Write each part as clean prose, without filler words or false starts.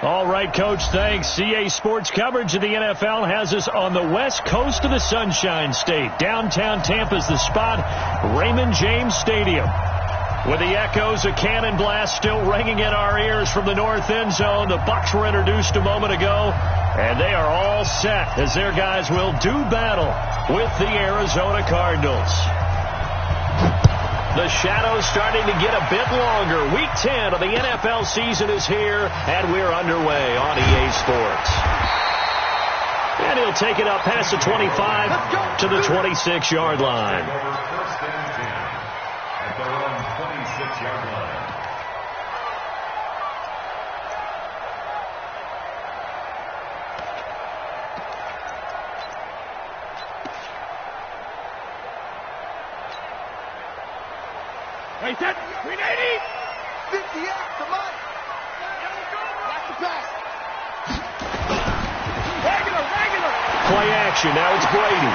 All right, Coach, thanks. CA Sports coverage of the NFL has us on the west coast of the Sunshine State. Downtown Tampa's the spot, Raymond James Stadium. With the echoes of cannon blast still ringing in our ears from the north end zone, the Bucks were introduced a moment ago, and they are all set as their guys will do battle with the Arizona Cardinals. The shadow's starting to get a bit longer. Week 10 of the NFL season is here, and we're underway on EA Sports. And he'll take it up past the 25 to the 26-yard line. At their own 26-yard line. Hey, set, 380, 58, come on. Watch the pass. Regular. Play action, now it's Brady.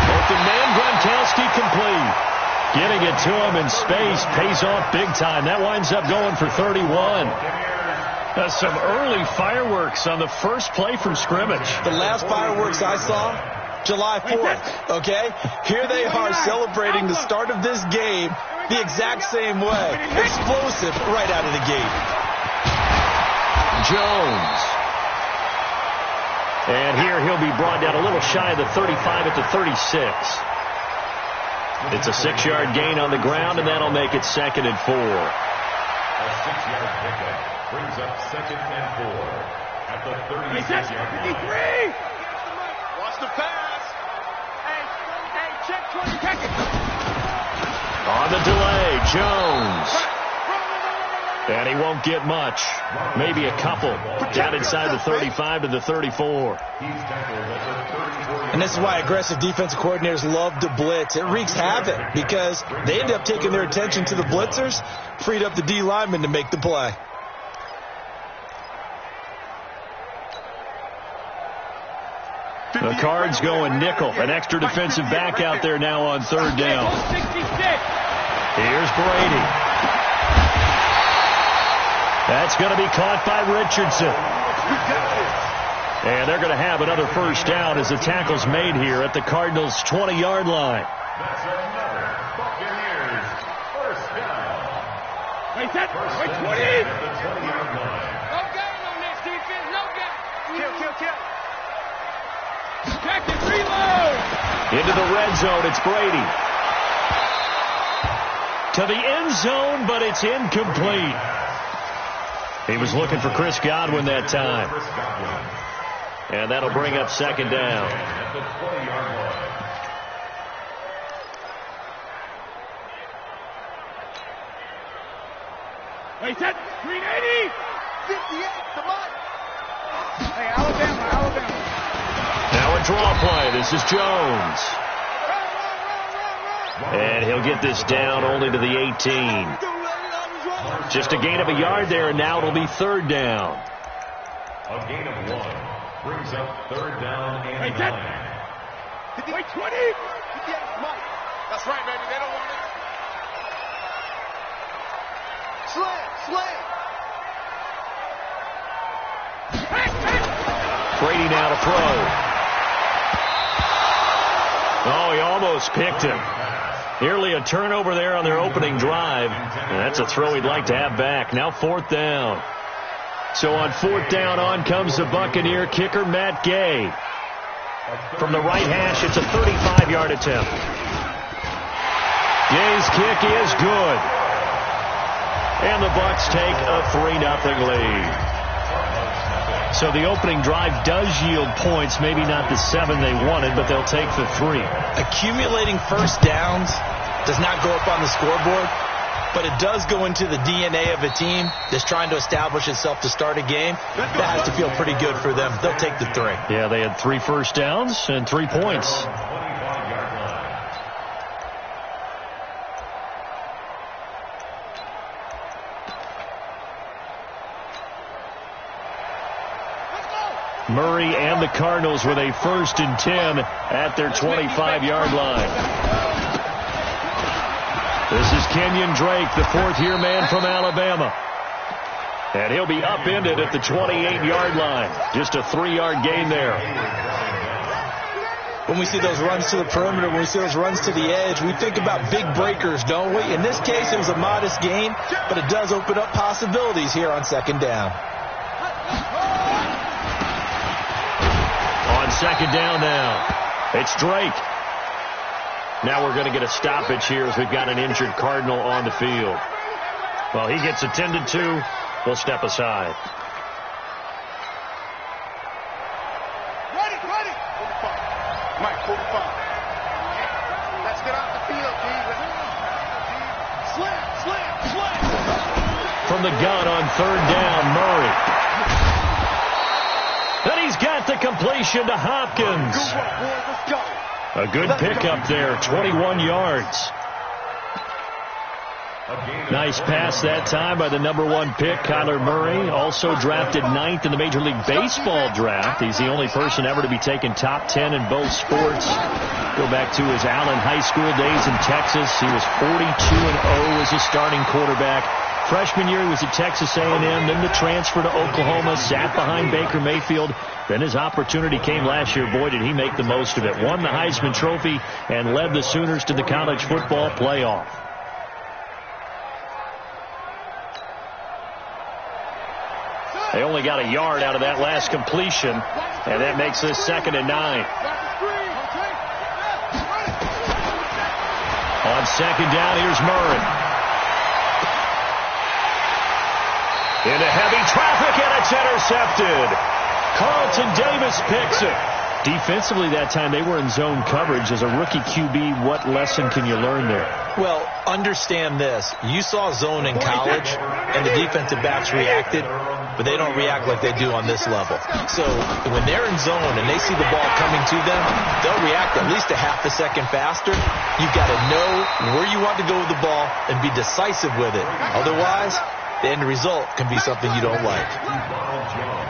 Open man, Gronkowski complete. Getting it to him in space pays off big time. That winds up going for 31. Some early fireworks on the first play from scrimmage. The last fireworks I saw, July 4th, okay? Here they are celebrating the start of this game the exact same way. Explosive right out of the gate. Jones. And here he'll be brought down a little shy of the 35 at the 36. It's a 6-yard gain on the ground, and that'll make it 2nd and 4. A 6-yard pickup brings up 2nd and 4 at the 36-yard line. Watch the pass. Hey, check 20 seconds. On the delay, Jones. And he won't get much. Maybe a couple. Down inside the 35 to the 34. And this is why aggressive defensive coordinators love to blitz. It wreaks havoc because they end up taking their attention to the blitzers, freed up the D lineman to make the play. The Cards going nickel. An extra defensive back out there now on 3rd down. Here's Brady. That's going to be caught by Richardson. And they're going to have another first down as the tackle's made here at the Cardinals' 20-yard line. That's another Buccaneers first down. Wait, set. Wait, 20. At the 20-yard line. No gain on this defense. No gain. Kill. Check it. Reload. Into the red zone. It's Brady. To the end zone, but it's incomplete. He was looking for Chris Godwin that time. And that'll bring up 2nd down. At the 20-yard line. Wait, set. 380. 58. Come on. Hey, Alabama. Now a draw play. This is Jones. And he'll get this down only to the 18. Just a gain of a yard there, and now it'll be 3rd down. A gain of 1 brings up 3rd down and 9. Wait, 20. That's right, baby. They don't want it. Slam. Brady now to throw. Oh, he almost picked him. Nearly a turnover there on their opening drive. And that's a throw he'd like to have back. Now 4th down. So on 4th down, on comes the Buccaneer kicker, Matt Gay. From the right hash, it's a 35-yard attempt. Gay's kick is good. And the Bucks take a 3-0 lead. So the opening drive does yield points, maybe not the 7 they wanted, but they'll take the 3. Accumulating first downs does not go up on the scoreboard, but it does go into the DNA of a team that's trying to establish itself to start a game. That has to feel pretty good for them. They'll take the 3. Yeah, they had 3 first downs and 3 points. Murray and the Cardinals with a 1st and 10 at their 25-yard line. This is Kenyon Drake, the 4th-year man from Alabama. And he'll be upended at the 28-yard line. Just a 3-yard gain there. When we see those runs to the perimeter, when we see those runs to the edge, we think about big breakers, don't we? In this case, it was a modest gain, but it does open up possibilities here on second down. On second down now, it's Drake. Now we're going to get a stoppage here as we've got an injured Cardinal on the field. Well, he gets attended to. We'll step aside. Ready. 45. Mike, 45. Let's get out the field, please. Slam. From the gun on third down, Murray. And he's got the completion to Hopkins. Let's go. A good pickup there, 21 yards. Nice pass that time by the number 1 pick, Kyler Murray. Also drafted 9th in the Major League Baseball draft. He's the only person ever to be taken top 10 in both sports. Go back to his Allen High School days in Texas. He was 42-0 as a starting quarterback. Freshman year, he was at Texas A&M, then the transfer to Oklahoma, sat behind Baker Mayfield. Then his opportunity came last year. Boy, did he make the most of it. Won the Heisman Trophy and led the Sooners to the college football playoff. They only got a yard out of that last completion, and that makes this 2nd and 9. On second down, here's Murray. Into heavy traffic, and it's intercepted. Carlton Davis picks it. Defensively that time, they were in zone coverage. As a rookie QB, what lesson can you learn there? Well, understand this. You saw zone in college, and the defensive backs reacted, but they don't react like they do on this level. So when they're in zone and they see the ball coming to them, they'll react at least a half a second faster. You've got to know where you want to go with the ball and be decisive with it. Otherwise, the end result can be something you don't like.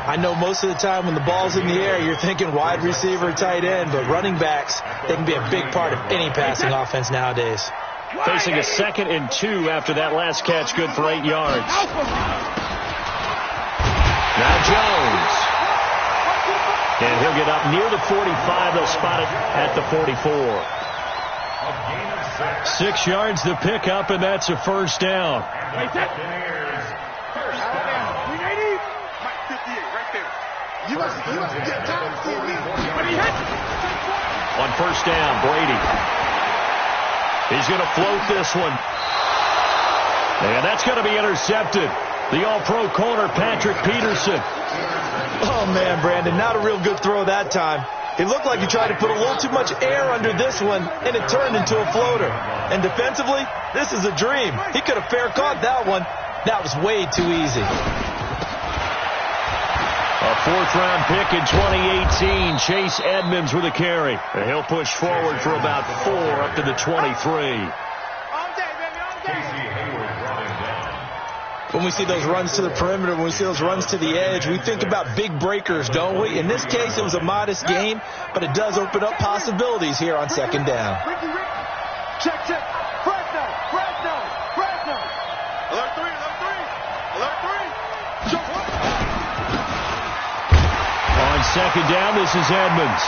I know most of the time when the ball's in the air, you're thinking wide receiver, tight end, but running backs, they can be a big part of any passing offense nowadays. Facing a 2nd and 2 after that last catch, good for 8 yards. Now Jones. And he'll get up near the 45. They'll spot it at the 44. 6 yards the pickup, and that's a first down. On first down, Brady. He's going to float this one. And that's going to be intercepted. The all-pro corner, Patrick Peterson. Oh, man, Brandon, not a real good throw that time. It looked like he tried to put a little too much air under this one, and it turned into a floater. And defensively, this is a dream. He could have fair caught that one. That was way too easy. A 4th-round pick in 2018, Chase Edmonds with a carry. And he'll push forward for about 4 up to the 23. When we see those runs to the perimeter, when we see those runs to the edge, we think about big breakers, don't we? In this case, it was a modest gain, but it does open up possibilities here on second down. Check. Fresno. Alert 3. On second down, this is Edmonds.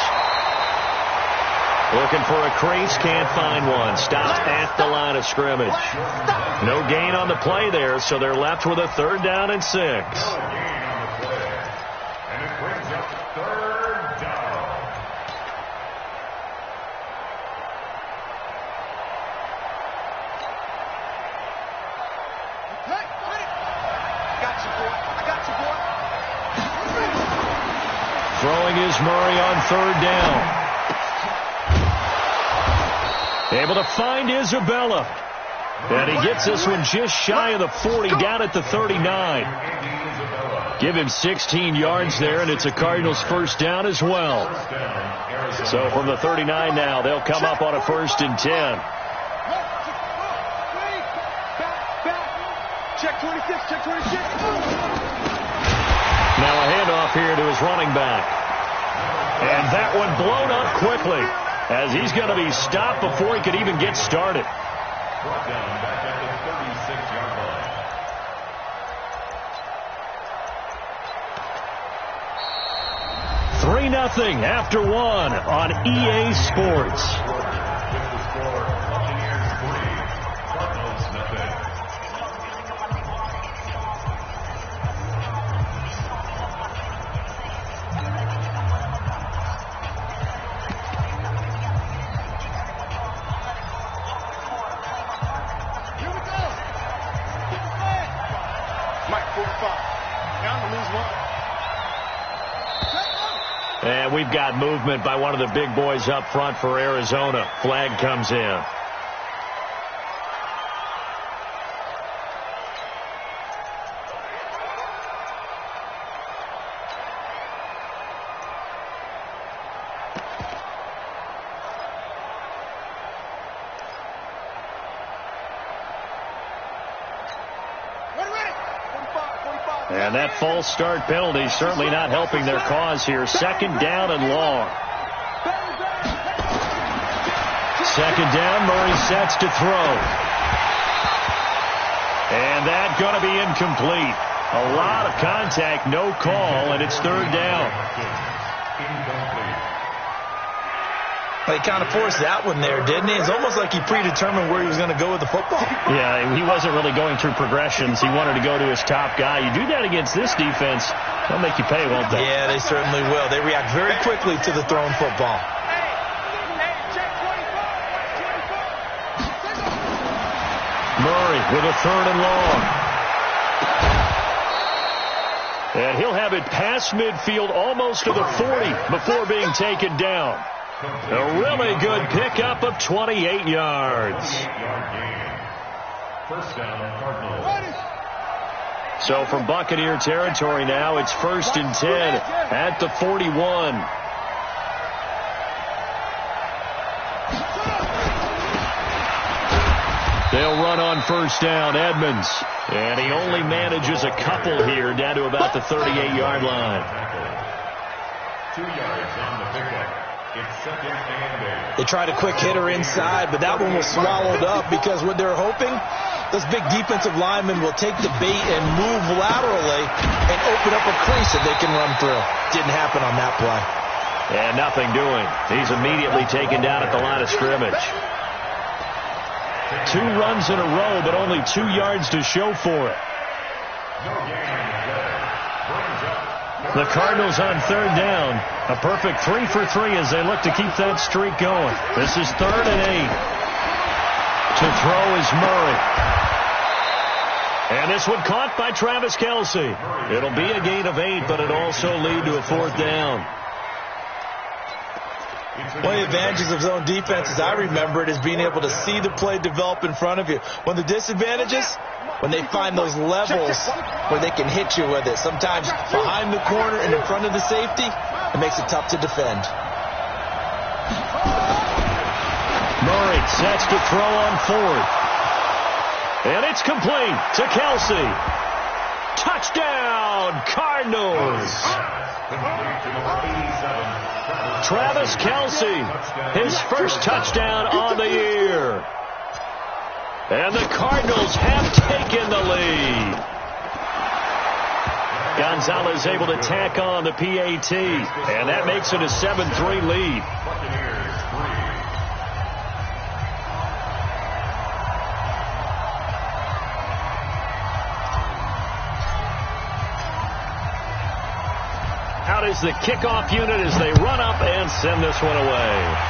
Looking for a crease, can't find one. Stopped at the line of scrimmage. No gain on the play there, so they're left with a 3rd down and 6. And it brings up 3rd down. I got you, boy. Throwing is Murray on 3rd down. Able to find Isabella. And he gets this one just shy of the 40, down at the 39. Give him 16 yards there, and it's a Cardinals first down as well. So from the 39 now, they'll come up on a 1st and 10. Check 26. Now a handoff here to his running back. And that one blown up quickly, as he's going to be stopped before he could even get started. Brought down back at the 36-yard line. 2-0 after 1 on EA Sports. And we've got movement by one of the big boys up front for Arizona. Flag comes in. And that false start penalty certainly not helping their cause here. 2nd down and long. 2nd down, Murray sets to throw. And that going to be incomplete. A lot of contact, no call, and it's 3rd down. He kind of forced that one there, didn't he? It's almost like he predetermined where he was going to go with the football. Yeah, he wasn't really going through progressions. He wanted to go to his top guy. You do that against this defense, they'll make you pay, won't they? Yeah, they certainly will. They react very quickly to the thrown football. Murray with a 3rd and long. And he'll have it past midfield almost to the 40 before being taken down. A really good pickup of 28 yards. First down, Cardinals. So from Buccaneer territory now, it's 1st and 10 at the 41. They'll run on 1st down, Edmonds. And he only manages a couple here down to about the 38-yard line. 2 yards on the pickup. It's 2nd and 8. They tried a quick hitter inside, but that one was swallowed up because what they're hoping, those big defensive linemen will take the bait and move laterally and open up a crease that they can run through. Didn't happen on that play. And nothing doing. He's immediately taken down at the line of scrimmage. 2 runs in a row, but only 2 yards to show for it. The Cardinals on 3rd down. A perfect 3 for 3 as they look to keep that streak going. This is 3rd and 8. To throw is Murray. And this one caught by Travis Kelce. It'll be a gain of 8, but it'll also lead to a 4th down. One of the advantages of zone defense, as I remember it, is being able to see the play develop in front of you. One of the disadvantages, when they find those levels where they can hit you with it. Sometimes behind the corner and in front of the safety, it makes it tough to defend. Murray sets to throw on 4th. And it's complete to Kelce. Touchdown, Cardinals. Travis Kelce, his first touchdown on the year. And the Cardinals have taken the lead. Gonzalez able to tack on the PAT, and that makes it a 7-3 lead. Out is the kickoff unit as they run up and send this one away.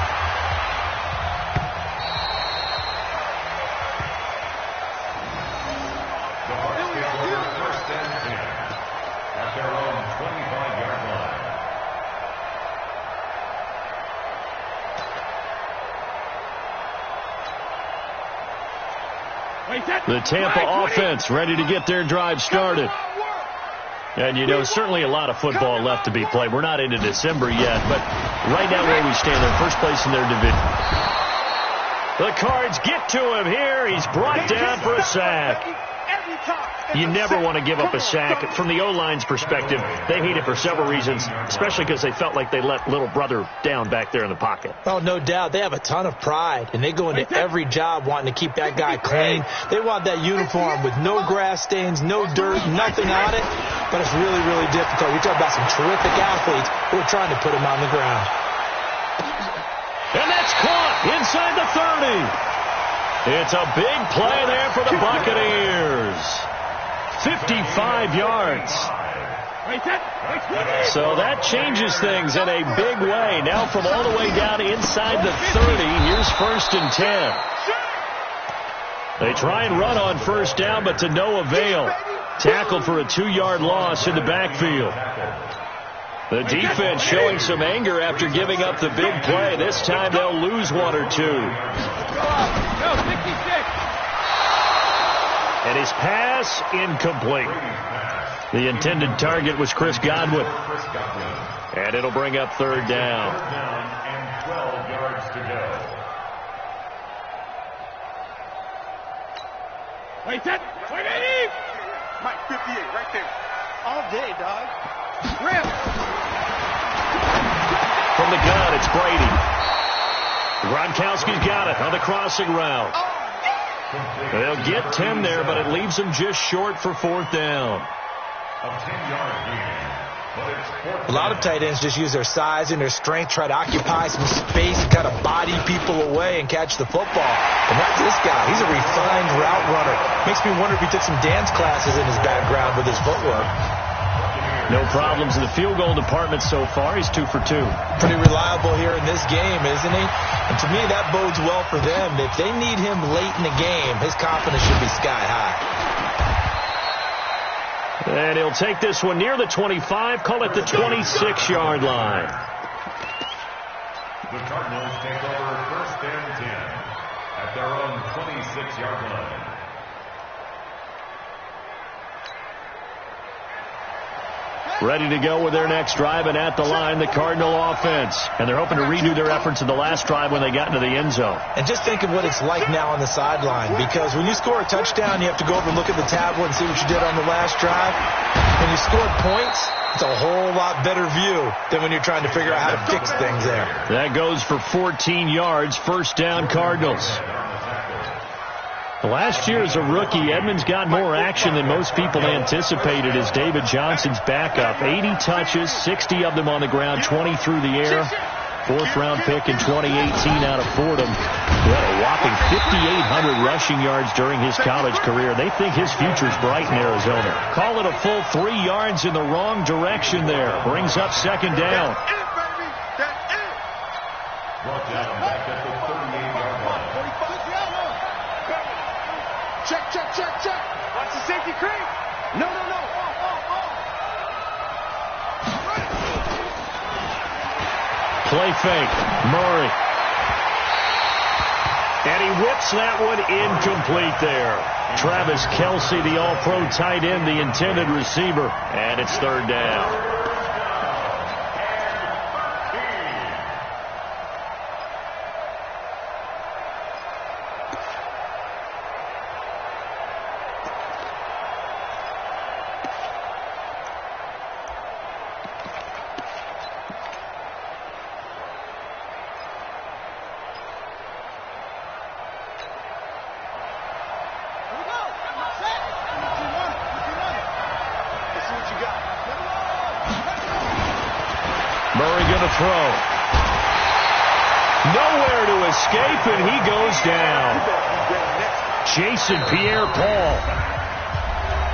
The Tampa offense ready to get their drive started. And, you know, certainly a lot of football left to be played. We're not into December yet, but right now where we stand, they're first place in their division. The Cards get to him here. He's brought down for a sack. You never want to give up a sack. From the O-line's perspective, they hate it for several reasons, especially because they felt like they let little brother down back there in the pocket. Oh, no doubt. They have a ton of pride, and they go into every job wanting to keep that guy clean. They want that uniform with no grass stains, no dirt, nothing on it. But it's really, really difficult. We talk about some terrific athletes who are trying to put him on the ground. And that's caught inside the 30. It's a big play there for the Buccaneers. 55 yards. So that changes things in a big way. Now from all the way down inside the 30, here's 1st and 10. They try and run on first down, but to no avail. Tackled for a 2-yard loss in the backfield. The defense showing some anger after giving up the big play. This time they'll lose 1 or 2. And his pass incomplete. The intended target was Chris Godwin. And it'll bring up 3rd down. And 12 yards to go. Wait, that. Wait, Eddie! Mike, 58, right there. All day, dog. Rip! From the gun, it's Brady. Gronkowski's got it on the crossing route. They'll get 10 there, but it leaves them just short for 4th down. A 10-yard gain. A lot of tight ends just use their size and their strength, try to occupy some space and kind of body people away and catch the football. And that's this guy. He's a refined route runner. Makes me wonder if he took some dance classes in his background with his footwork. No problems in the field goal department so far. He's 2 for 2. Pretty reliable here in this game, isn't he? And to me, that bodes well for them. If they need him late in the game, his confidence should be sky high. And he'll take this one near the 25, call it the 26-yard line. The Cardinals take over 1st and 10 at their own 26-yard line. Ready to go with their next drive, and at the line, the Cardinal offense. And they're hoping to redo their efforts in the last drive when they got into the end zone. And just think of what it's like now on the sideline, because when you score a touchdown, you have to go over and look at the tablet and see what you did on the last drive. When you scored points, it's a whole lot better view than when you're trying to figure out how to fix things there. That goes for 14 yards, 1st down Cardinals. Last year as a rookie, Edmonds got more action than most people anticipated as David Johnson's backup. 80 touches, 60 of them on the ground, 20 through the air. 4th-round pick in 2018 out of Fordham. He had a whopping 5,800 rushing yards during his college career. They think his future's bright in Arizona. Call it a full 3 yards in the wrong direction there. Brings up 2nd down. Brought down back at the 38-yard line. Check. Watch the safety creep. No. Play fake. Murray. And he whips that one incomplete there. Travis Kelce, the all-pro tight end, the intended receiver. And it's 3rd down. Murray going to throw. Nowhere to escape, and he goes down. Jason Pierre-Paul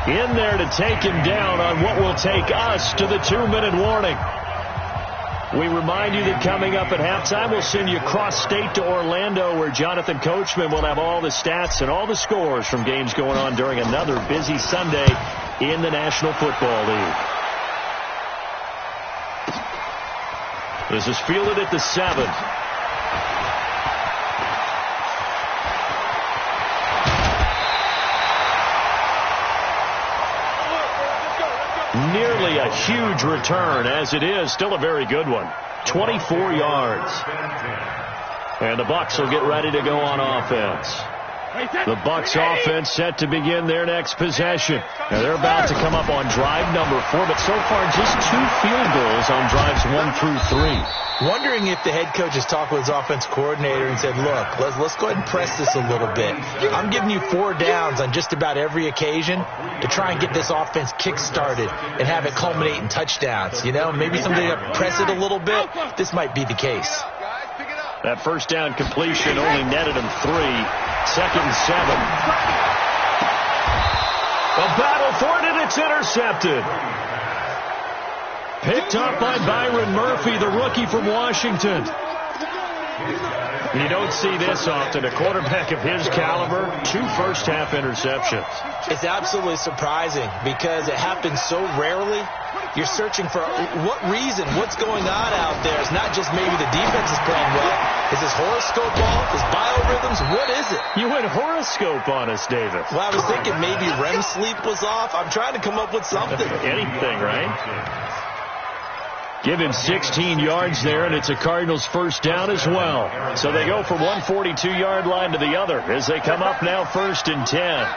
in there to take him down on what will take us to the 2-minute warning. We remind you that coming up at halftime, we'll send you cross-state to Orlando, where Jonathan Coachman will have all the stats and all the scores from games going on during another busy Sunday in the National Football League. This is fielded at the 7. Nearly a huge return, as it is still a very good one. 24 yards. And the Bucks will get ready to go on offense. The Bucks offense set to begin their next possession. Now they're about to come up on drive number 4, but so far just 2 field goals on drives 1 through 3. Wondering if the head coach has talked with his offense coordinator and said, look, let's go ahead and press this a little bit. I'm giving you 4 downs on just about every occasion to try and get this offense kick-started and have it culminate in touchdowns. You know, maybe somebody to press it a little bit. This might be the case. That first down completion only netted him 3. 2nd and 7. A battle for it, and it's intercepted. Picked up by Byron Murphy, the rookie from Washington. You don't see this often. A quarterback of his caliber, 2 first-half interceptions. It's absolutely surprising because it happens so rarely. You're searching for what reason, what's going on out there. It's not just maybe the defense is playing well. Is his horoscope off? His biorhythms? What is it? You went horoscope on us, Davis. Well, I was thinking maybe REM sleep was off. I'm trying to come up with something. Anything, right? Give him 16 yards there, and it's a Cardinals first down as well. So they go from one 42-yard line to the other as they come up now 1st and 10.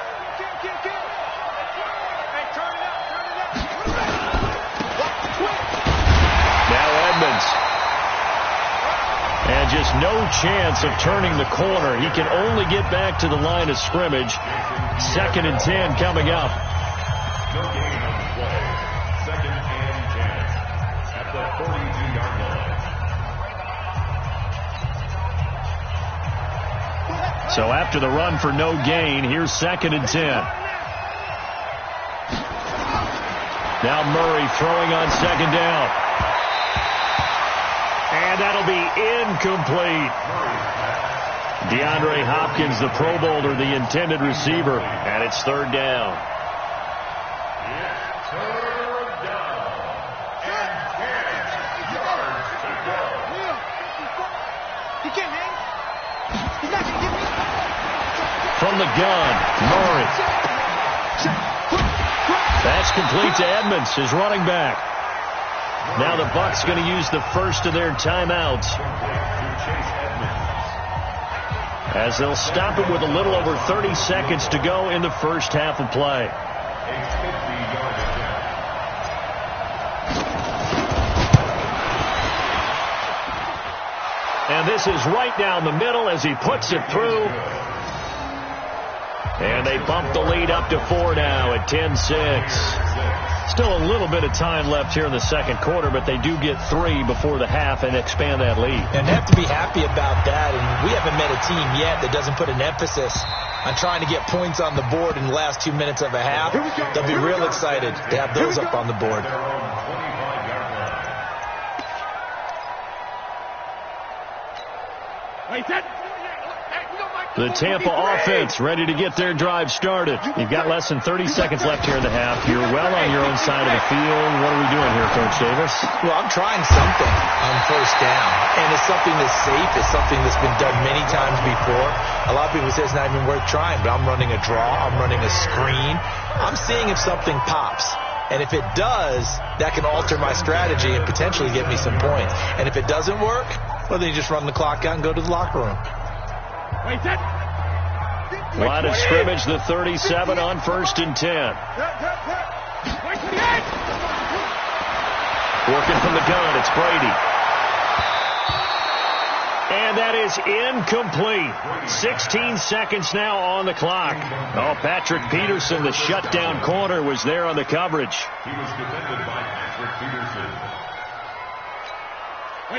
And just no chance of turning the corner. He can only get back to the line of scrimmage. 2nd and 10 coming up. No gain on the play. 2nd and 10 at the 42-yard line. So after the run for no gain, here's 2nd and 10. Now Murray throwing on 2nd down. And that'll be incomplete. DeAndre Hopkins, the Pro Bowler, the intended receiver. And it's 3rd down. It's 3rd down. And 10 yards to go. He can't hang. He's not going to get me. From the gun, Murray. That's complete to Edmonds, his running back. Now the Bucks going to use the first of their timeouts as they'll stop it with a little over 30 seconds to go in the first half of play. And this is right down the middle as he puts it through. And they bump the lead up to 4 now at 10-6. Still a little bit of time left here in the 2nd quarter, but they do get 3 before the half and expand that lead. And they have to be happy about that. And we haven't met a team yet that doesn't put an emphasis on trying to get points on the board in the last 2 minutes of a half. They'll be real excited to have those up on the board. The Tampa offense ready to get their drive started. You've got less than 30 seconds left here in the half. You're well on your own side of the field. What are we doing here, Coach Davis? Well, I'm trying something on 1st down. And it's something that's safe. It's something that's been done many times before. A lot of people say it's not even worth trying, but I'm running a draw. I'm running a screen. I'm seeing if something pops. And if it does, that can alter my strategy and potentially get me some points. And if it doesn't work, well, then you just run the clock out and go to the locker room. Line of scrimmage, the 37 on 1st and 10. Working from the gun, it's Brady. And that is incomplete. 16 seconds now on the clock. Oh, Patrick Peterson, the shutdown corner, was there on the coverage. He was defended by Patrick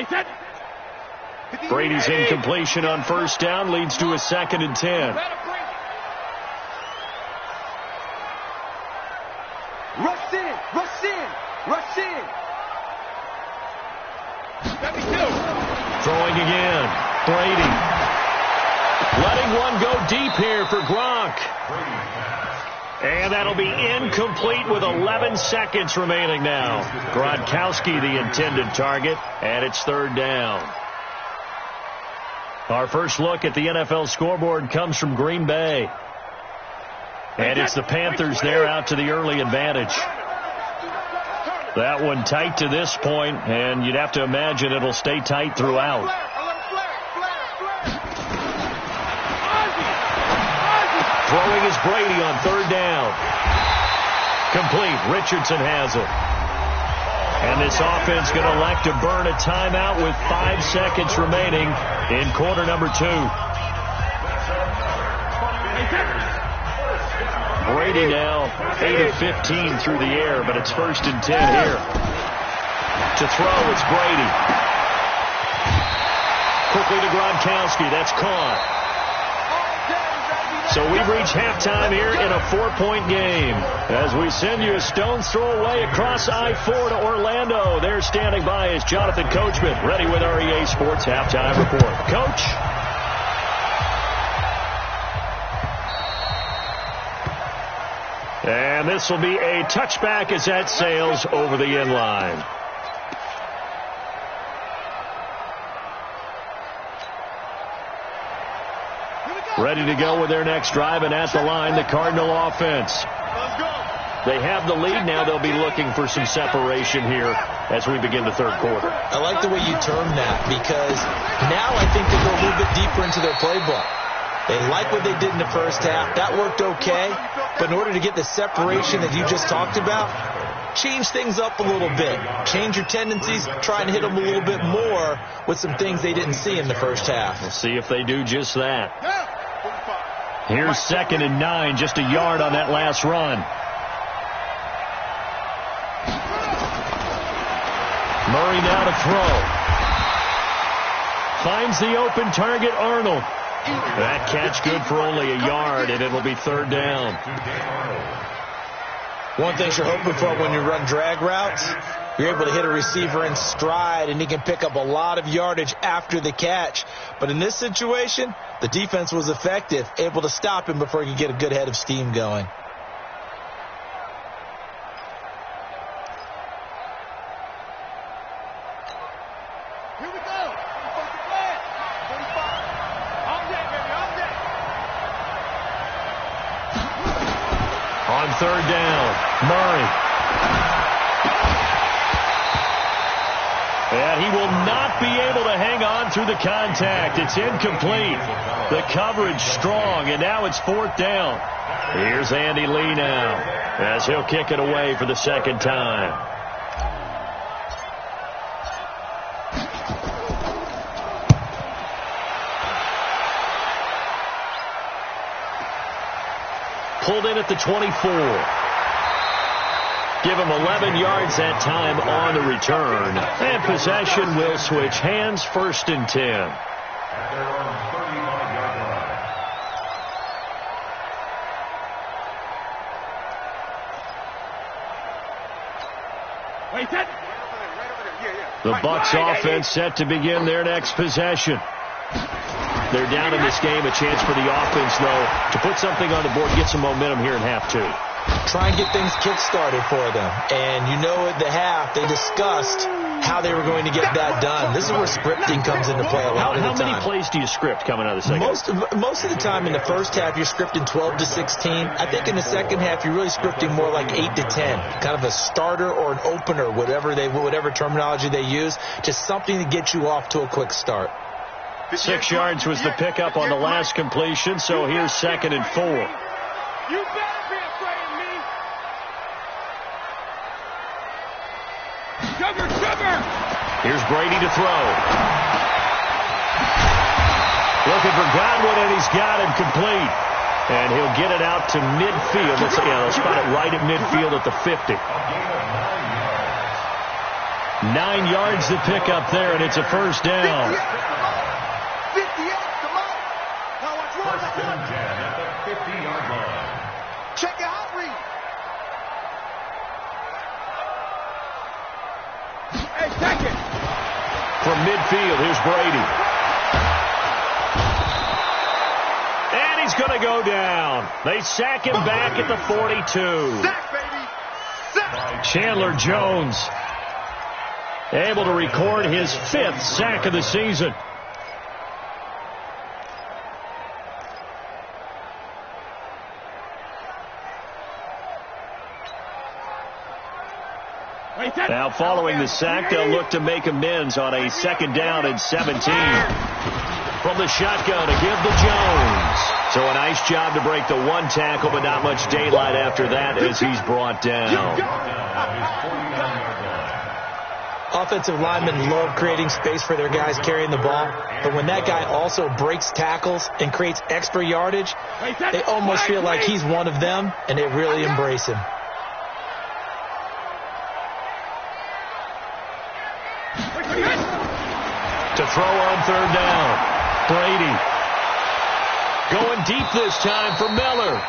Peterson. Brady's incompletion on 1st down leads to a 2nd and 10. Rush in, rush in, rush in. Throwing again. Brady. Letting one go deep here for Gronk. And that'll be incomplete with 11 seconds remaining now. Gronkowski, the intended target, and it's 3rd down. Our first look at the NFL scoreboard comes from Green Bay. And it's the Panthers there out to the early advantage. That one tight to this point, and you'd have to imagine it'll stay tight throughout. Throwing is Brady on third down. Complete. Richardson has it. And this offense going to elect to burn a timeout with 5 seconds remaining in quarter number 2. Brady now 8 of 15 through the air, but it's 1st and 10 here. To throw, it's Brady. Quickly to Gronkowski. That's caught. So we've reached halftime here in a 4-point game as we send you a stone's throw away across I-4 to Orlando. There standing by is Jonathan Coachman, ready with our EA Sports Halftime Report. Coach? And this will be a touchback as that sails over the end line. Ready to go with their next drive, and at the line, the Cardinal offense. They have the lead. Now they'll be looking for some separation here as we begin the third quarter. I like the way you term that, because now I think they go a little bit deeper into their playbook. They like what they did in the first half. That worked okay. But in order to get the separation that you just talked about, change things up a little bit. Change your tendencies. Try and hit them a little bit more with some things they didn't see in the first half. We'll see if they do just that. Here's 2nd and 9, just a yard on that last run. Murray now to throw. Finds the open target, Arnold. That catch good for only a yard, and it'll be 3rd down. One thing you're hoping for when you run drag routes, you're able to hit a receiver in stride, and he can pick up a lot of yardage after the catch. But in this situation, the defense was effective, able to stop him before he could get a good head of steam going. Here we go. On 3rd down, Murray. And he will not be able to hang on through the contact. It's incomplete. The coverage strong, and now it's 4th down. Here's Andy Lee now as he'll kick it away for the 2nd time. Pulled in at the 24. Give him 11 yards that time on the return. And possession will switch hands, 1st and 10. At their own 35-yard line. The Bucks offense set to begin their next possession. They're down in this game. A chance for the offense, though, to put something on the board, get some momentum here in half 2. Try and get things kick-started for them. And you know at the half, they discussed how they were going to get that done. This is where scripting comes into play a lot of the time. How many plays do you script coming out of the second half? Most of the time in the first half, you're scripting 12 to 16. I think in the second half, you're really scripting more like 8 to 10. Kind of a starter or an opener, whatever terminology they use. Just something to get you off to a quick start. 6 yards was the pickup on the last completion, so here's 2nd and 4. You better be afraid of me. Sugar! Here's Brady to throw. Looking for Godwin, and he's got him complete. And he'll get it out to midfield. They'll spot it right at midfield at the 50. 9 yards to pick up there, and it's a 1st down. 58, come on. Now watch 1st and 10 at the 50-yard line. Check your hot read. Hey, take it. From midfield, here's Brady. And he's going to go down. They sack him back at the 42. Sack, baby. Sack. Chandler Jones able to record his 5th sack of the season. Now following the sack, they'll look to make amends on a 2nd down and 17. from the shotgun to give to Jones. So a nice job to break the one tackle, but not much daylight after that as he's brought down. Offensive linemen love creating space for their guys carrying the ball, but when that guy also breaks tackles and creates extra yardage, they almost feel like he's one of them, and they really embrace him. To throw on third down, Brady. Going deep this time for Miller.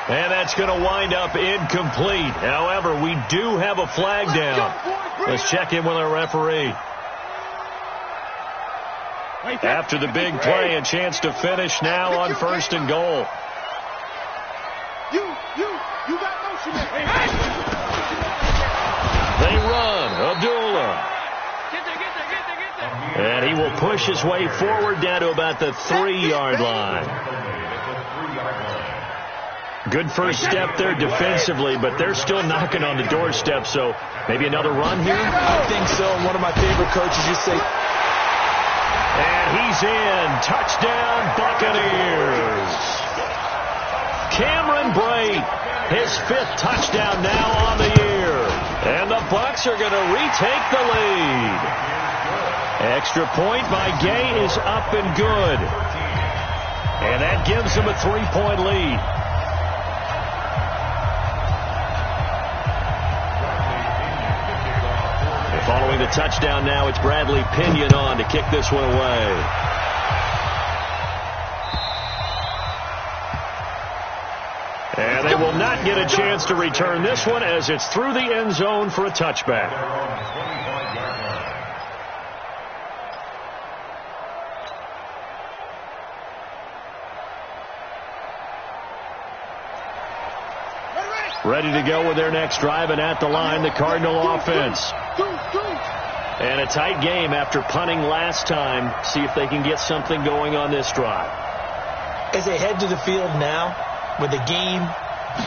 And that's going to wind up incomplete. However, we do have a flag down. Let's check in with our referee. After the big play, a chance to finish now on 1st and goal. You got motion. They run. Abdullah. And he will push his way forward down to about the 3-yard line. Good first step there defensively, but they're still knocking on the doorstep, so maybe another run here? I think so. One of my favorite coaches used to say. And he's in. Touchdown, Buccaneers. Cameron Brate, his 5th touchdown now on the year. And the Bucks are going to retake the lead. Extra point by Gay is up and good. And that gives them a 3-point lead. Following the touchdown now, it's Bradley Pinion on to kick this one away. And they will not get a chance to return this one as it's through the end zone for a touchback. Ready to go with their next drive, and at the line, the Cardinal offense. And a tight game after punting last time. See if they can get something going on this drive. As they head to the field now, with the game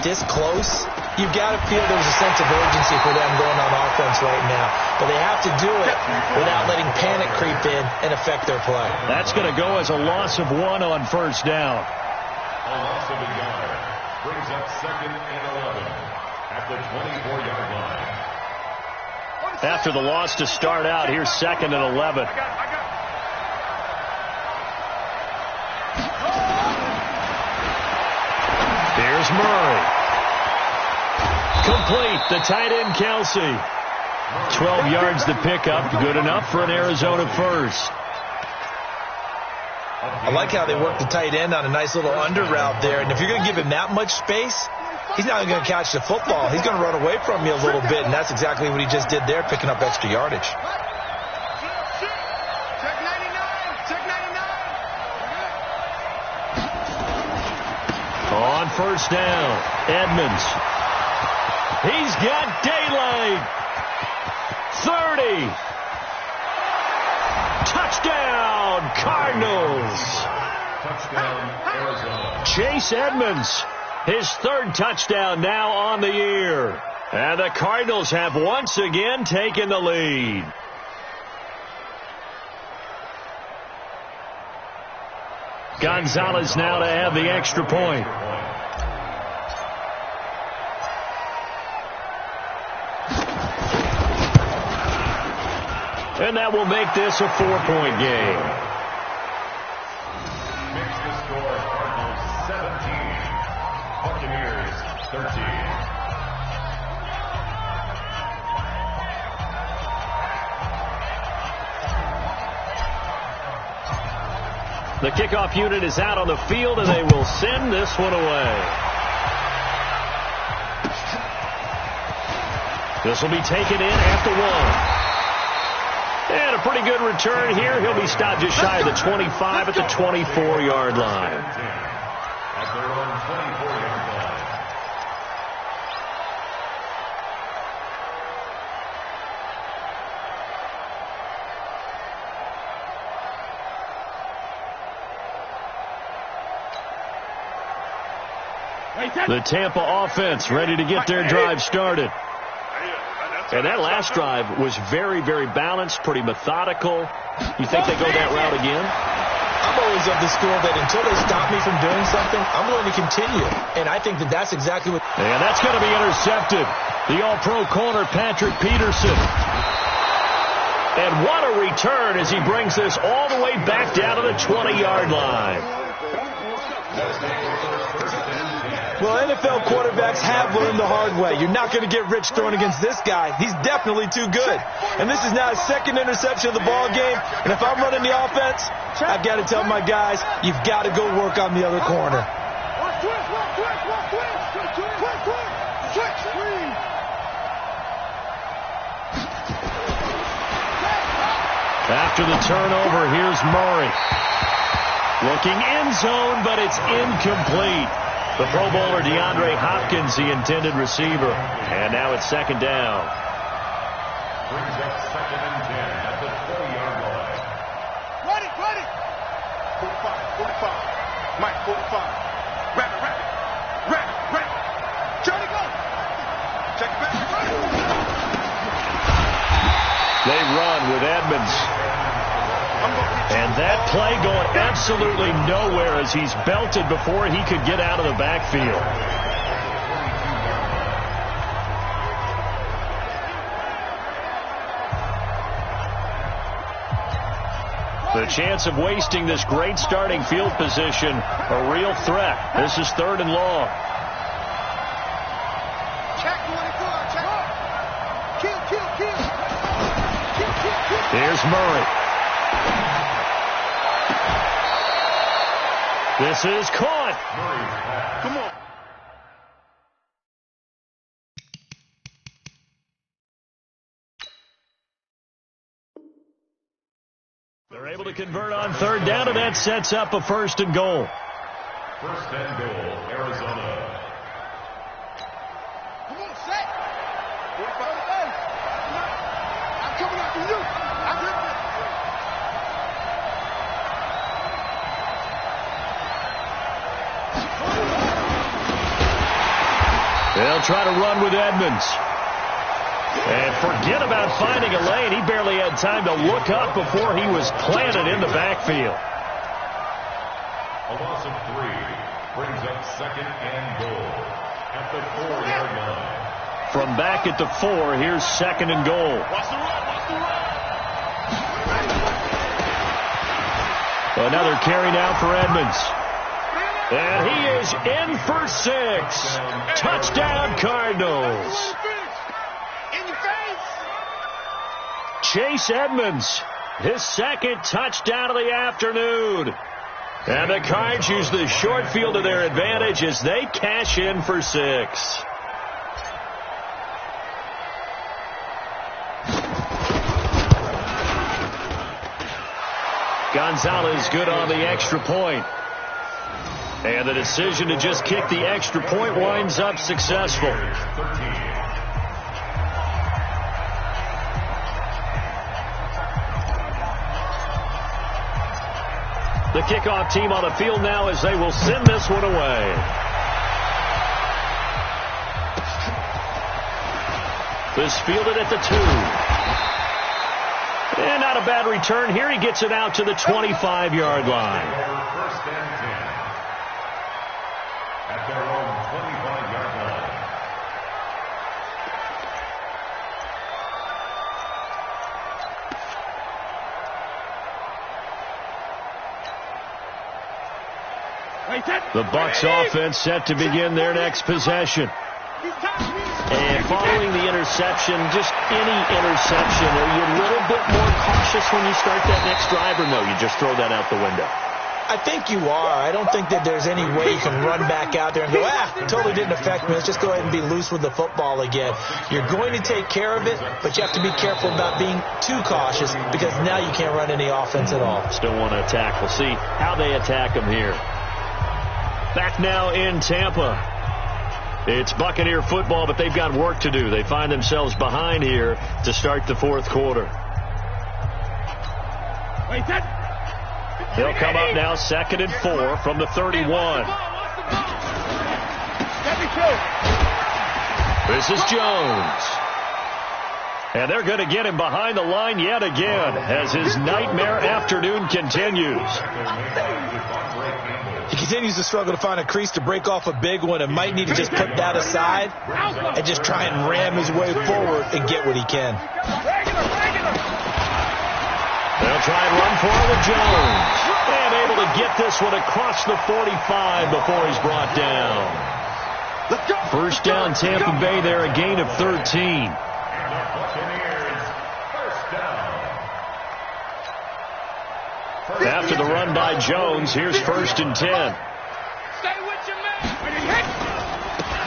this close, you've got to feel there's a sense of urgency for them going on offense right now. But they have to do it without letting panic creep in and affect their play. That's going to go as a loss of 1 on 1st down. A loss of a yard brings up 2nd and 11 at the 24-yard line. After the loss to start out, here's 2nd and 11. Here's Murray. Complete. The tight end, Kelsey. 12 yards to pick up. Good enough for an Arizona first. I like how they work the tight end on a nice little under route there. And if you're going to give him that much space, he's not going to catch the football. He's going to run away from you a little bit, and that's exactly what he just did there, picking up extra yardage. Check 99. Check 99. On 1st down, Edmonds. He's got daylight. 30. Touchdown, Cardinals. Touchdown, Arizona. Chase Edmonds, his 3rd touchdown now on the year. And the Cardinals have once again taken the lead. Gonzalez now to have the extra point. And that will make this a 4-point game. Makes the score Cardinals 17, Buccaneers 13. The kickoff unit is out on the field, and they will send this one away. This will be taken in after 1. And a pretty good return here. He'll be stopped just shy of the 25 at the 24-yard line. At their own 24-yard line. The Tampa offense ready to get their drive started. And that last drive was very, very balanced, pretty methodical. You think they go that route again? I'm always of the school that until they stop me from doing something, I'm willing to continue. And I think that that's exactly what... And that's going to be intercepted. The all-pro corner, Patrick Peterson. And what a return as he brings this all the way back down to the 20-yard line. Well, NFL quarterbacks have learned the hard way. You're not going to get rich throwing against this guy. He's definitely too good. And this is now his second interception of the ball game. And if I'm running the offense, I've got to tell my guys, you've got to go work on the other corner. After the turnover, here's Murray. Looking end zone, but it's incomplete. The Pro Bowler DeAndre Hopkins, the intended receiver. And now it's second down. Brings up second and 10 at the 40-yard line. Ready. 45. Mike, 45. Rapid. Johnny, go. Check it back. They run with Edmonds. And that play going absolutely nowhere as he's belted before he could get out of the backfield. The chance of wasting this great starting field position, a real threat. This is third and long. Here's Murray. This is caught. Come on. They're able to convert on third down, and that sets up a first and goal. First and goal, Arizona. Come on, set. 45 days. I'm coming after you. I'm here. They'll try to run with Edmonds. And forget about finding a lane. He barely had time to look up before he was planted in the backfield. A loss of 3 brings up second and goal at the 4-yard line. From back at the 4, here's second and goal. Another carry now for Edmonds. And he is in for 6. Touchdown, Cardinals. Chase Edmonds, his second touchdown of the afternoon. And the Cards use the short field to their advantage as they cash in for 6. Gonzalez good on the extra point. And the decision to just kick the extra point winds up successful. The kickoff team on the field now as they will send this one away. This fielded at the 2. And not a bad return here. He gets it out to the 25-yard line. First and 10 at their own 25-yard line. The Bucks offense set to begin their next possession. And following the interception, just any interception, are you a little bit more cautious when you start that next drive, or no, you just throw that out the window? I think you are. I don't think that there's any way you can run back out there and go, totally didn't affect me. Let's just go ahead and be loose with the football again. You're going to take care of it, but you have to be careful about being too cautious because now you can't run any offense at all. Still want to attack. We'll see how they attack them here. Back now in Tampa. It's Buccaneer football, but they've got work to do. They find themselves behind here to start the fourth quarter. They'll come up now second and 4 from the 31. This is Jones. And they're going to get him behind the line yet again as his nightmare afternoon continues. He continues to struggle to find a crease to break off a big one and might need to just put that aside and just try and ram his way forward and get what he can. They'll try and run for it with Jones. And able to get this one across the 45 before he's brought down. First down, Tampa Bay there, a gain of 13. After the run by Jones, here's 1st and 10.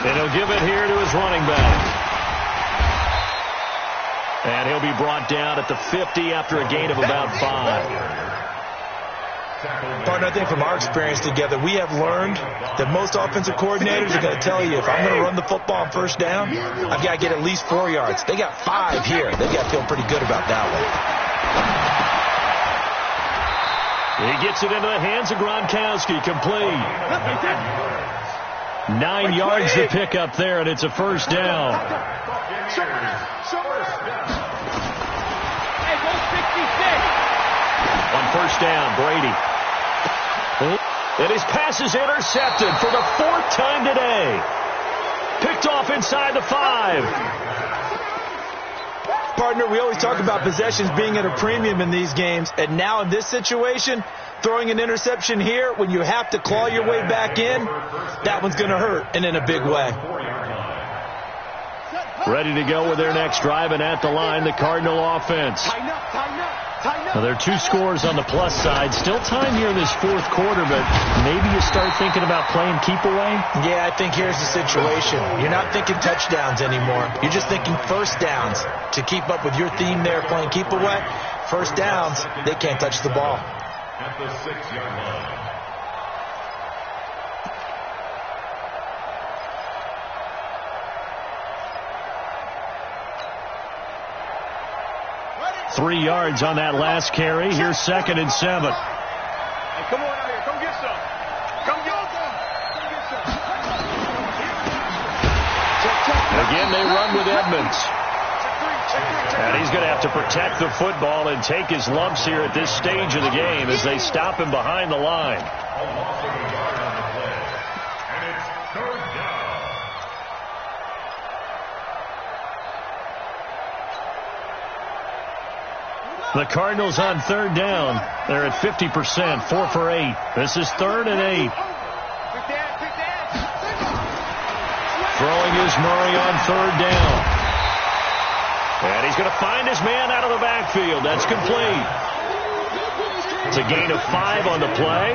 And he'll give it here to his running back. And he'll be brought down at the 50 after a gain of about 5. Partner, I think from our experience together, we have learned that most offensive coordinators are going to tell you, if I'm going to run the football on first down, I've got to get at least 4 yards. They got 5 here. They've got to feel pretty good about that one. He gets it into the hands of Gronkowski, complete. 9 yards to pick up there, and it's a first down. On first down, Brady. And his pass is intercepted for the 4th time today. Picked off inside the 5. Partner, we always talk about possessions being at a premium in these games, and now in this situation, throwing an interception here when you have to claw your way back in, that one's going to hurt, and in a big way. Ready to go with their next drive, and at the line, the Cardinal offense. Now, there are 2 scores on the plus side. Still time here in this 4th quarter, but maybe you start thinking about playing keep away? Yeah, I think here's the situation. You're not thinking touchdowns anymore. You're just thinking first downs. To keep up with your theme there, playing keep away, first downs, they can't touch the ball. At the 6-yard line. Three yards on that last carry. Here's 2nd and 7. Hey, come on out here. Come get some. Come get some. Again, they run with Edmonds. And he's going to have to protect the football and take his lumps here at this stage of the game as they stop him behind the line. The Cardinals on 3rd down. They're at 50%, 4 for 8. This is 3rd and 8. Throwing is Murray on 3rd down. And he's going to find his man out of the backfield. That's complete. It's a gain of 5 on the play.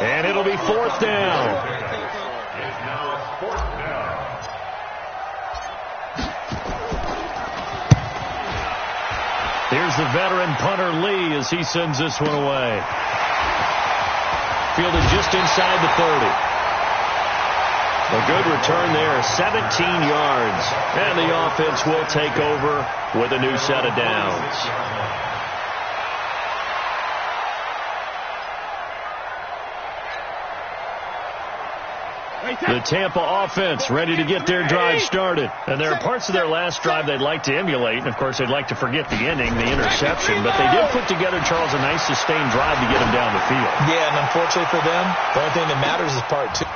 And it'll be 4th down. It's now a 4th down. Here's the veteran punter Lee as he sends this one away. Fielded just inside the 30. A good return there, 17 yards. And the offense will take over with a new set of downs. The Tampa offense ready to get their drive started. And there are parts of their last drive they'd like to emulate. And, of course, they'd like to forget the ending, the interception. But they did put together, Charles, a nice sustained drive to get them down the field. Yeah, and unfortunately for them, the only thing that matters is part 2.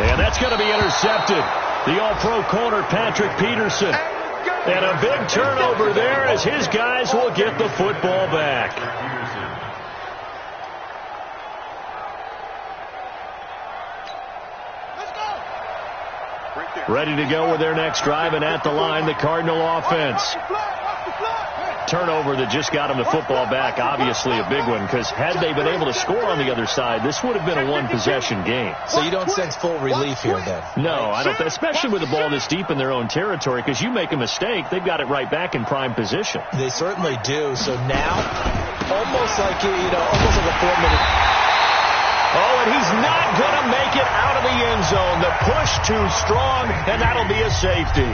And that's going to be intercepted. The all-pro corner, Patrick Peterson. And a big turnover there as his guys will get the football back. Ready to go with their next drive, and at the line, the Cardinal offense. Turnover that just got them the football back, obviously a big one, because had they been able to score on the other side, this would have been a one-possession game. So you don't sense full relief here, then? No, I don't, especially with the ball this deep in their own territory, because you make a mistake, they've got it right back in prime position. They certainly do. So now, almost like, almost like a 4-minute... Oh, and he's not going to make it out of the end zone. The push too strong, and that'll be a safety.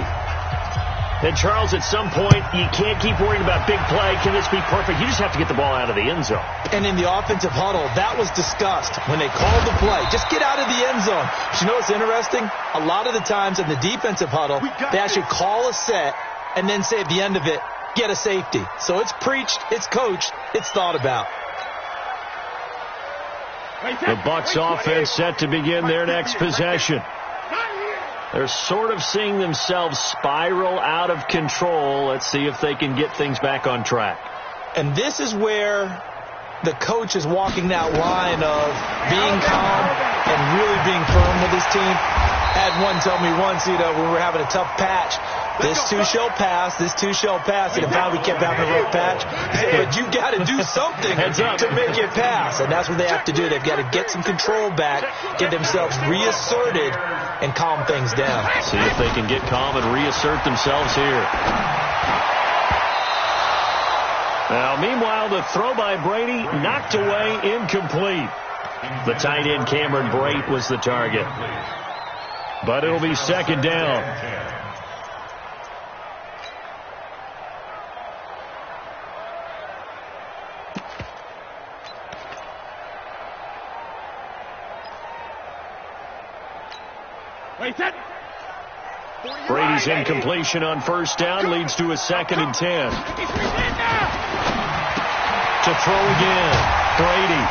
And, Charles, at some point, you can't keep worrying about big play. Can this be perfect? You just have to get the ball out of the end zone. And in the offensive huddle, that was discussed when they called the play. Just get out of the end zone. But you know what's interesting? A lot of the times in the defensive huddle, they actually call a set and then say at the end of it, get a safety. So it's preached, it's coached, it's thought about. The Bucks offense set to begin their next possession. They're sort of seeing themselves spiral out of control. Let's see if they can get things back on track. And this is where the coach is walking that line of being calm and really being firm with his team. I had one tell me once, when we were having a tough patch, this too shall pass, this too shall pass. And finally we kept having a rough patch. He said, but you got to do something to make it pass. And that's what they have to do. They've got to get some control back, get themselves reasserted, and calm things down. See if they can get calm and reassert themselves here. Now, meanwhile, the throw by Brady knocked away, incomplete. The tight end Cameron Brate was the target. But it'll be second down. Brady's incompletion on first down leads to a 2nd and 10. To throw again, Brady.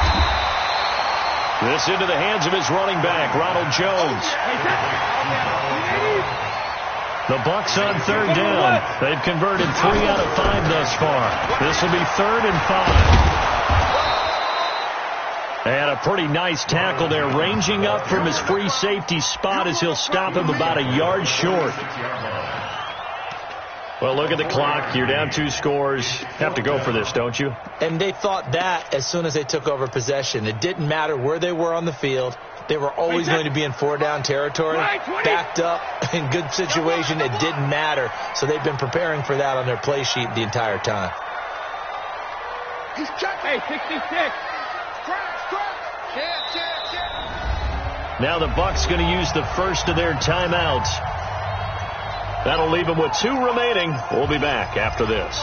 This into the hands of his running back, Ronald Jones. The Bucks on 3rd down. They've converted 3 out of 5 thus far. This will be 3rd and 5. And a pretty nice tackle there, ranging up from his free safety spot as he'll stop him about a yard short. Well, look at the clock. You're down 2 scores. Have to go for this, don't you? And they thought that as soon as they took over possession. It didn't matter where they were on the field. They were always going to be in 4-down territory, backed up, in good situation. It didn't matter. So they've been preparing for that on their play sheet the entire time. He's cut. Hey, 66. Now the Bucks going to use the first of their timeouts. That'll leave them with 2 remaining. We'll be back after this.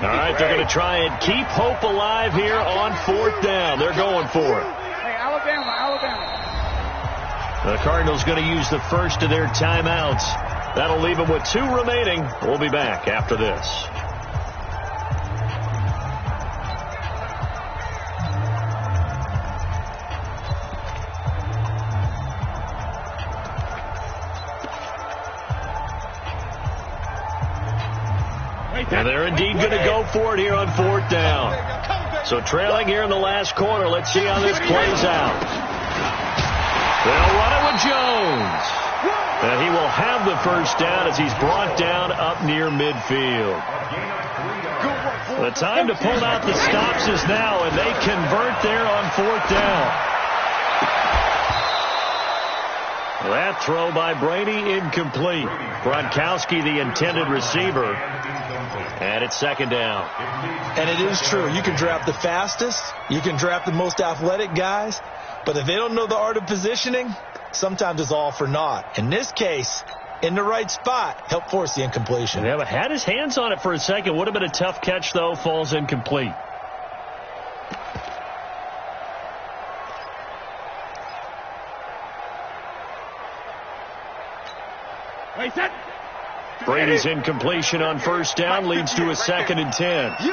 All right, they're going to try and keep hope alive here on 4th down. They're going for it. Hey, Alabama. The Cardinals going to use the first of their timeouts. That'll leave them with 2 remaining. We'll be back after this. And they're indeed going to go for it here on 4th down. So trailing here in the last quarter. Let's see how this plays out. They'll run it with Jones. And he will have the first down as he's brought down up near midfield. The time to pull out the stops is now, and they convert there on 4th down. That throw by Brady incomplete. Gronkowski, the intended receiver. And it's 2nd down. And it is true. You can draft the fastest. You can draft the most athletic guys. But if they don't know the art of positioning, sometimes it's all for naught. In this case, in the right spot, helped force the incompletion. Yeah, but had his hands on it for a second. Would have been a tough catch, though. Falls incomplete. Brady's incompletion on first down leads to a 2nd and 10. You.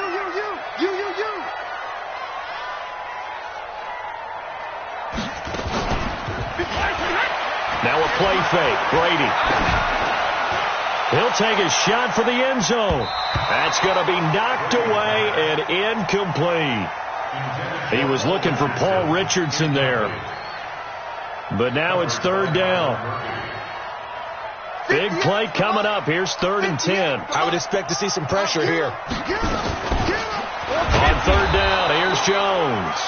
Now a play fake. Brady. He'll take a shot for the end zone. That's going to be knocked away and incomplete. He was looking for Paul Richardson there. But now it's 3rd down. Big play coming up. Here's 3rd and 10. I would expect to see some pressure here. On 3rd down, here's Jones.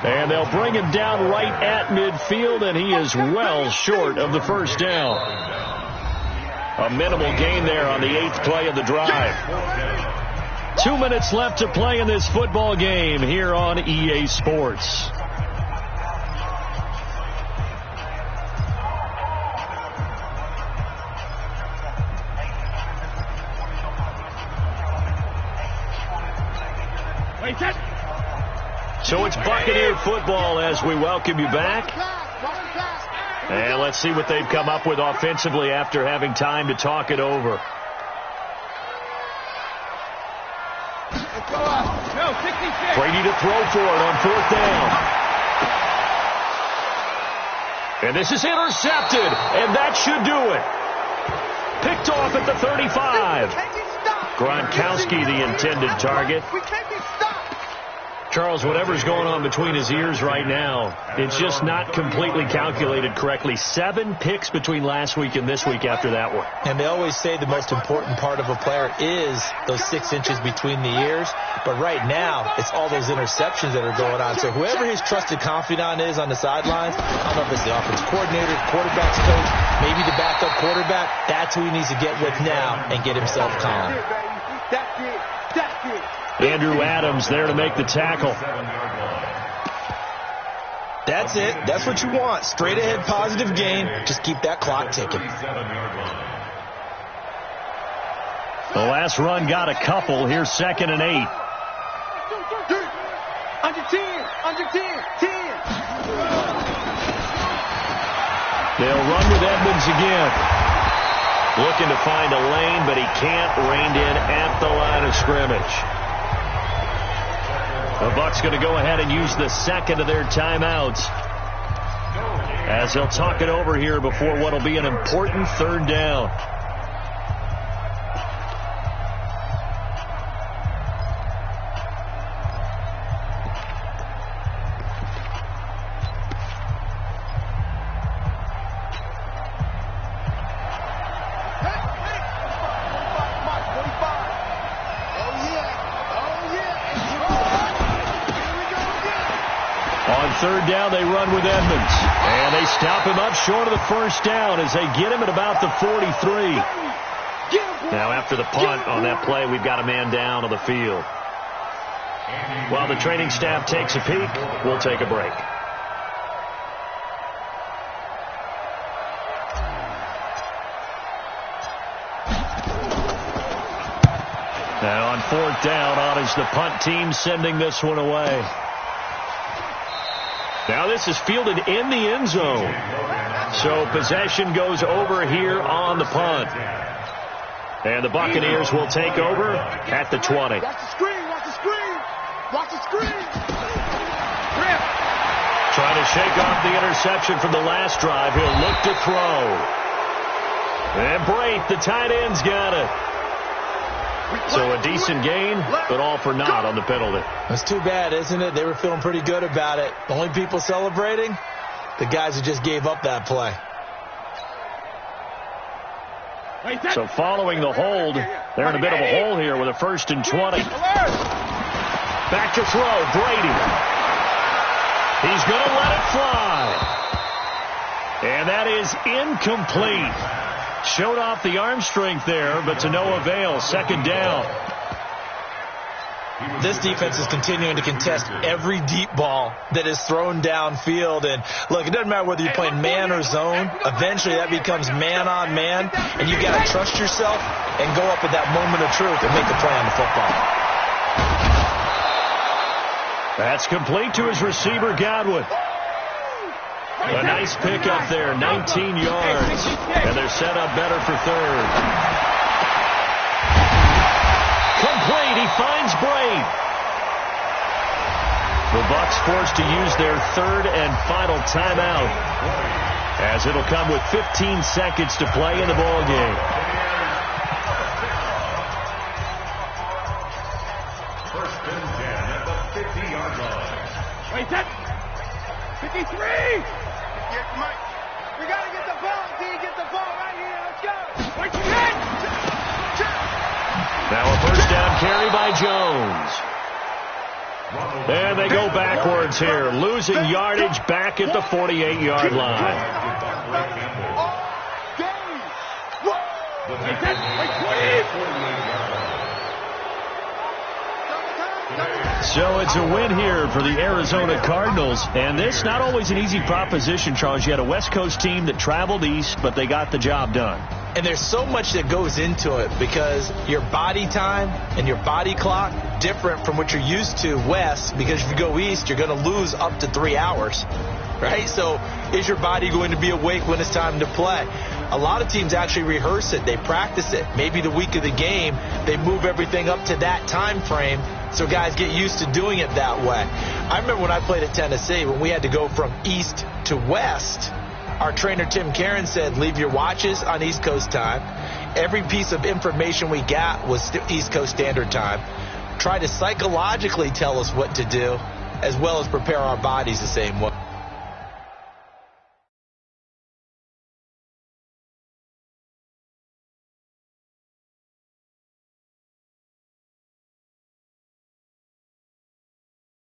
And they'll bring him down right at midfield, and he is well short of the first down. A minimal gain there on the 8th play of the drive. 2 minutes left to play in this football game here on EA Sports. So it's Buccaneer football as we welcome you back. And let's see what they've come up with offensively after having time to talk it over. Brady to throw for it on 4th down. And this is intercepted, and that should do it. Picked off at the 35. Gronkowski, the intended target. Charles, whatever's going on between his ears right now, it's just not completely calculated correctly. 7 picks between last week and this week after that one. And they always say the most important part of a player is those 6 inches between the ears. But right now, it's all those interceptions that are going on. So whoever his trusted confidant is on the sidelines, I don't know if it's the offense coordinator, quarterback's coach, maybe the backup quarterback, that's who he needs to get with now and get himself calm. Andrew Adams there to make the tackle. That's it. That's what you want. Straight ahead positive game. Just keep that clock ticking. The last run got a couple. Here's 2nd and 8. Under 10. 10. They'll run with Edmonds again. Looking to find a lane, but he can't. Reined in at the line of scrimmage. The Bucks going to go ahead and use the second of their timeouts as they'll talk it over here before what will be an important 3rd down. On 3rd down, they run with Edmonds. And they stop him up short of the 1st down as they get him at about the 43. Now, after the punt on that play, we've got a man down on the field. While the training staff takes a peek, we'll take a break. Now on 4th down, on is the punt team sending this one away. Now this is fielded in the end zone. So possession goes over here on the punt. And the Buccaneers will take over at the 20. Watch the screen. Watch the screen. Watch the screen. Trying to shake off the interception from the last drive. He'll look to throw. And Braith, the tight end's got it. So a decent gain, but all for naught on the penalty. That's too bad, isn't it? They were feeling pretty good about it. The only people celebrating, the guys who just gave up that play. So following the hold, they're in a bit of a hole here with a 1st and 20. Back to throw, Brady. He's going to let it fly. And that is incomplete. Showed off the arm strength there, but to no avail. 2nd down. This defense is continuing to contest every deep ball that is thrown downfield. And look, it doesn't matter whether you're playing man or zone. Eventually that becomes man on man. And you've got to trust yourself and go up at that moment of truth and make the play on the football. That's complete to his receiver, Godwin. A nice pickup there, 19 yards. And they're set up better for 3rd. Complete, he finds Braith. The Bucks forced to use their 3rd and final timeout, as it'll come with 15 seconds to play in the ball game. First and 10 at the 50-yard line. Wait, that 53. We got to get the ball, D. Get the ball right here. Let's go. Wait, now a 1st down carry by Jones. And they go backwards here, losing yardage back at the 48-yard line. So it's a win here for the Arizona Cardinals. And this not always an easy proposition, Charles. You had a West Coast team that traveled east, but they got the job done. And there's so much that goes into it because your body time and your body clock different from what you're used to west, because if you go east, you're going to lose up to 3 hours, right? So is your body going to be awake when it's time to play? A lot of teams actually rehearse it. They practice it. Maybe the week of the game, they move everything up to that time frame so guys get used to doing it that way. I remember when I played at Tennessee, when we had to go from east to west, our trainer Tim Karen said, leave your watches on East Coast time. Every piece of information we got was East Coast Standard Time. Try to psychologically tell us what to do, as well as prepare our bodies the same way.